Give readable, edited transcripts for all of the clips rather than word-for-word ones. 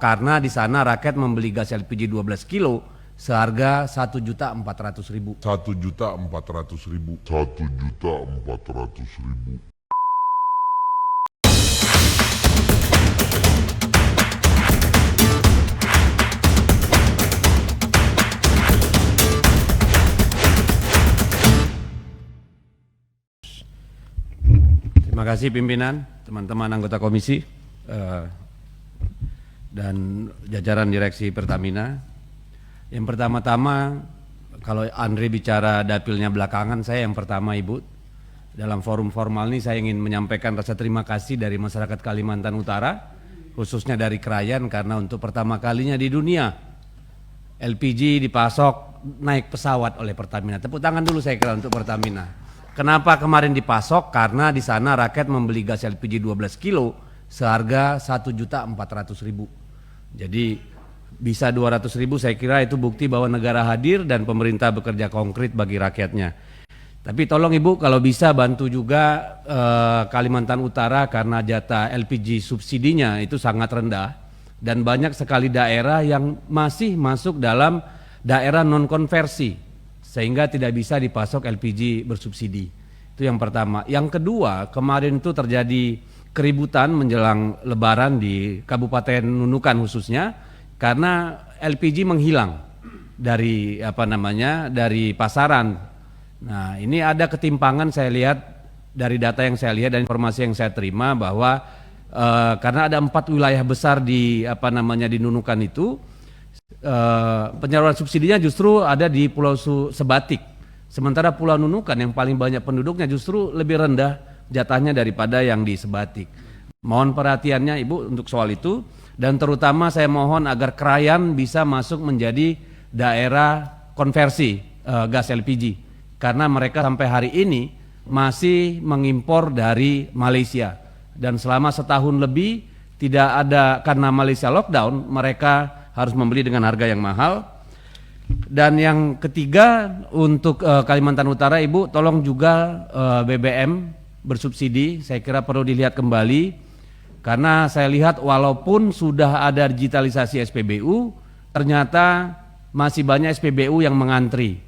karena di sana rakyat membeli gas LPG 12 kilo seharga 1.400.000. 1.400.000. 1.400.000. Terima kasih pimpinan, teman-teman anggota komisi dan jajaran direksi Pertamina. Yang pertama-tama, kalau Andre bicara dapilnya belakangan, saya yang pertama Ibu. Dalam forum formal ini saya ingin menyampaikan rasa terima kasih dari masyarakat Kalimantan Utara, khususnya dari Krayan, karena untuk pertama kalinya di dunia LPG dipasok naik pesawat oleh Pertamina. Tepuk tangan dulu saya kira untuk Pertamina. Kenapa kemarin dipasok? Karena di sana rakyat membeli gas LPG 12 kilo seharga 1.400.000. Jadi bisa 200.000, saya kira itu bukti bahwa negara hadir dan pemerintah bekerja konkret bagi rakyatnya. Tapi tolong Ibu kalau bisa bantu juga Kalimantan Utara karena jatah LPG subsidinya itu sangat rendah dan banyak sekali daerah yang masih masuk dalam daerah non konversi, sehingga tidak bisa dipasok LPG bersubsidi. Itu yang pertama. Yang kedua, kemarin itu terjadi keributan menjelang Lebaran di Kabupaten Nunukan khususnya karena LPG menghilang dari dari pasaran. Nah, ini ada ketimpangan saya lihat dari data yang saya lihat dan informasi yang saya terima bahwa karena ada 4 wilayah besar di di Nunukan itu, penyaluran subsidinya justru ada di Pulau Sebatik, sementara Pulau Nunukan yang paling banyak penduduknya justru lebih rendah jatahnya daripada yang di Sebatik. Mohon perhatiannya Ibu untuk soal itu, dan terutama saya mohon agar Krayan bisa masuk menjadi daerah konversi gas LPG, karena mereka sampai hari ini masih mengimpor dari Malaysia dan selama setahun lebih tidak ada, karena Malaysia lockdown, mereka harus membeli dengan harga yang mahal. Dan yang ketiga untuk Kalimantan Utara Ibu, tolong juga BBM bersubsidi, saya kira perlu dilihat kembali karena saya lihat walaupun sudah ada digitalisasi SPBU, ternyata masih banyak SPBU yang mengantri,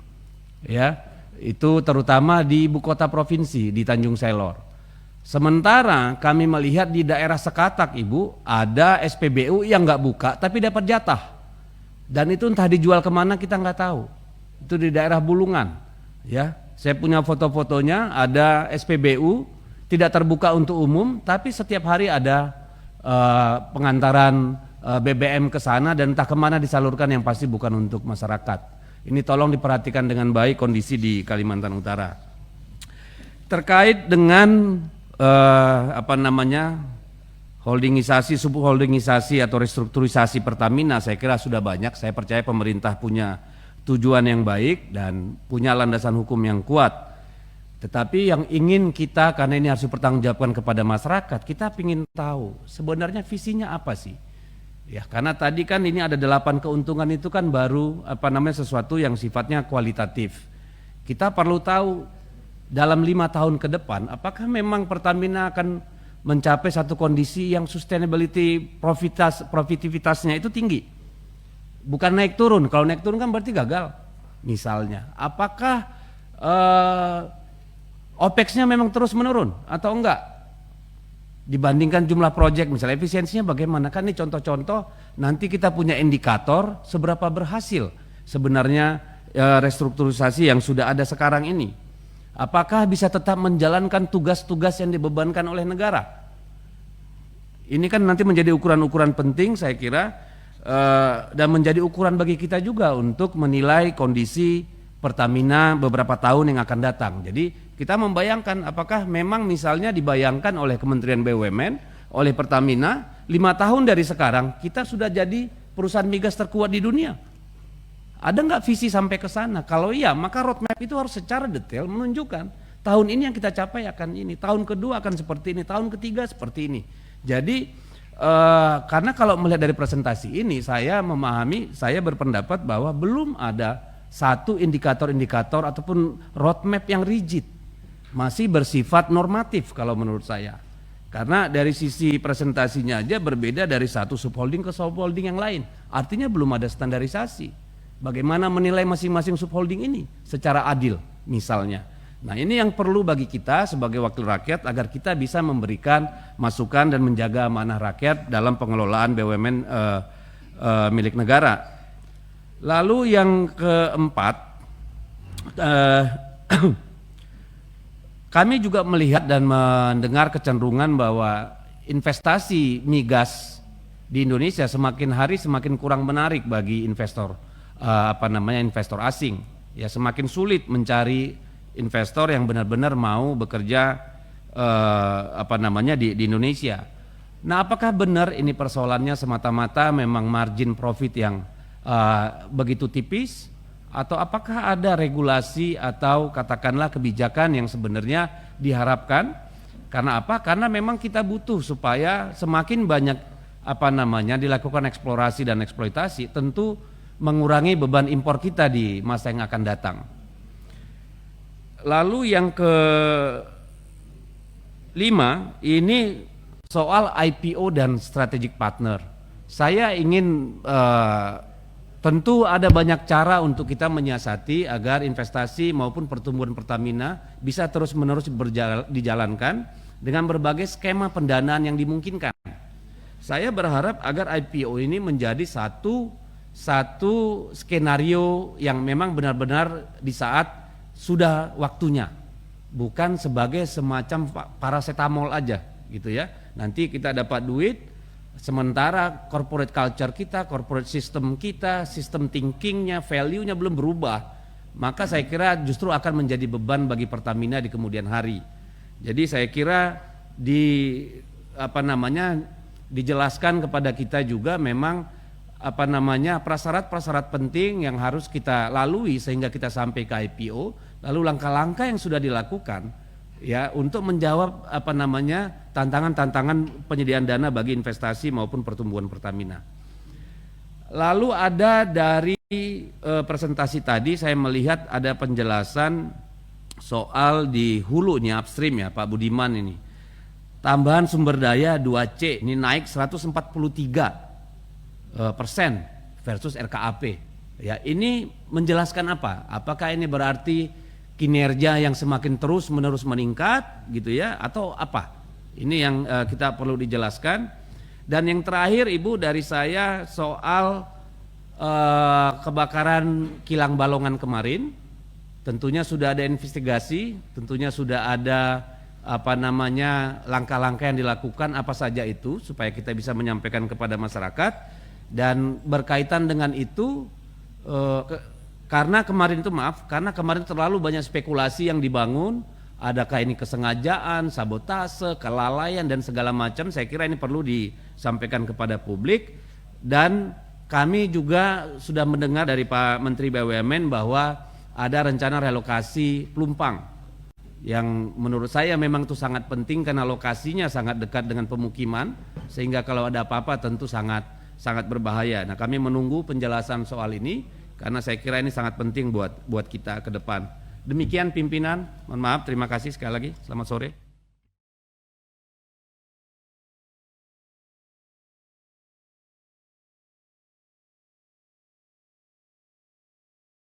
ya, itu terutama di ibu kota provinsi di Tanjung Selor. Sementara kami melihat di daerah Sekatak Ibu ada SPBU yang nggak buka tapi dapat jatah, dan itu entah dijual kemana kita nggak tahu. Itu di daerah Bulungan, ya. Saya punya foto-fotonya, ada SPBU tidak terbuka untuk umum tapi setiap hari ada pengantaran BBM ke sana dan entah kemana disalurkan, yang pasti bukan untuk masyarakat. Ini tolong diperhatikan dengan baik kondisi di Kalimantan Utara. Terkait dengan holdingisasi, subholdingisasi atau restrukturisasi Pertamina, saya kira sudah banyak. Saya percaya pemerintah punya tujuan yang baik dan punya landasan hukum yang kuat. Tetapi yang ingin kita, karena ini harus dipertanggungjawabkan kepada masyarakat, kita ingin tahu sebenarnya visinya apa sih? Ya, karena tadi kan ini ada 8 keuntungan, itu kan baru sesuatu yang sifatnya kualitatif. Kita perlu tahu dalam 5 tahun ke depan, apakah memang Pertamina akan mencapai satu kondisi yang sustainability profitivitasnya itu tinggi, bukan naik turun. Kalau naik turun kan berarti gagal. Misalnya, apakah OPEX-nya memang terus menurun atau enggak dibandingkan jumlah proyek, misalnya efisiensinya bagaimana? Kan ini contoh-contoh, nanti kita punya indikator seberapa berhasil sebenarnya restrukturisasi yang sudah ada sekarang ini. Apakah bisa tetap menjalankan tugas-tugas yang dibebankan oleh negara? Ini kan nanti menjadi ukuran-ukuran penting saya kira, dan menjadi ukuran bagi kita juga untuk menilai kondisi Pertamina beberapa tahun yang akan datang. Jadi kita membayangkan apakah memang misalnya dibayangkan oleh Kementerian BUMN, oleh Pertamina, 5 tahun dari sekarang kita sudah jadi perusahaan migas terkuat di dunia. Ada nggak visi sampai ke sana? Kalau iya, maka roadmap itu harus secara detail menunjukkan tahun ini yang kita capai akan ini, tahun kedua akan seperti ini, tahun ketiga seperti ini. Jadi karena kalau melihat dari presentasi ini, saya memahami, saya berpendapat bahwa belum ada satu indikator-indikator ataupun roadmap yang rigid, masih bersifat normatif kalau menurut saya. Karena dari sisi presentasinya aja berbeda dari satu subholding ke subholding yang lain. Artinya belum ada standarisasi. Bagaimana menilai masing-masing subholding ini secara adil misalnya. Nah ini yang perlu bagi kita sebagai wakil rakyat agar kita bisa memberikan masukan dan menjaga amanah rakyat dalam pengelolaan BUMN milik negara. Lalu yang keempat, kami juga melihat dan mendengar kecenderungan bahwa investasi migas di Indonesia semakin hari semakin kurang menarik bagi investor investor asing. Ya semakin sulit mencari investor yang benar-benar mau bekerja di Indonesia. Nah, apakah benar ini persoalannya semata-mata memang margin profit yang begitu tipis, atau apakah ada regulasi atau katakanlah kebijakan yang sebenarnya diharapkan? Karena apa? Karena memang kita butuh supaya semakin banyak dilakukan eksplorasi dan eksploitasi, tentu mengurangi beban impor kita di masa yang akan datang. Lalu yang kelima ini soal IPO dan strategic partner. Saya ingin tentu ada banyak cara untuk kita menyiasati agar investasi maupun pertumbuhan Pertamina bisa terus-menerus dijalankan dengan berbagai skema pendanaan yang dimungkinkan. Saya berharap agar IPO ini menjadi satu skenario yang memang benar-benar di saat sudah waktunya, bukan sebagai semacam paracetamol aja gitu ya. Nanti kita dapat duit, sementara corporate culture kita, corporate system kita, sistem thinkingnya, value-nya belum berubah, maka saya kira justru akan menjadi beban bagi Pertamina di kemudian hari. Jadi saya kira dijelaskan kepada kita juga memang prasyarat-prasyarat penting yang harus kita lalui sehingga kita sampai ke IPO, lalu langkah-langkah yang sudah dilakukan ya untuk menjawab tantangan-tantangan penyediaan dana bagi investasi maupun pertumbuhan Pertamina. Lalu ada dari presentasi tadi saya melihat ada penjelasan soal di hulunya upstream ya Pak Budiman ini. Tambahan sumber daya 2C ini naik 143% versus RKAP. Ya, ini menjelaskan apa? Apakah ini berarti kinerja yang semakin terus-menerus meningkat gitu ya atau apa? Ini yang kita perlu dijelaskan. Dan yang terakhir Ibu dari saya soal kebakaran kilang Balongan kemarin. Tentunya sudah ada investigasi, tentunya sudah ada langkah-langkah yang dilakukan apa saja itu supaya kita bisa menyampaikan kepada masyarakat. Dan berkaitan dengan itu karena kemarin terlalu banyak spekulasi yang dibangun, adakah ini kesengajaan, sabotase, kelalaian dan segala macam. Saya kira ini perlu disampaikan kepada publik. Dan kami juga sudah mendengar dari Pak Menteri BUMN bahwa ada rencana relokasi Pelumpang yang menurut saya memang itu sangat penting karena lokasinya sangat dekat dengan pemukiman, sehingga kalau ada apa-apa tentu sangat berbahaya. Nah, kami menunggu penjelasan soal ini karena saya kira ini sangat penting buat kita ke depan. Demikian pimpinan, mohon maaf, terima kasih sekali lagi. Selamat sore.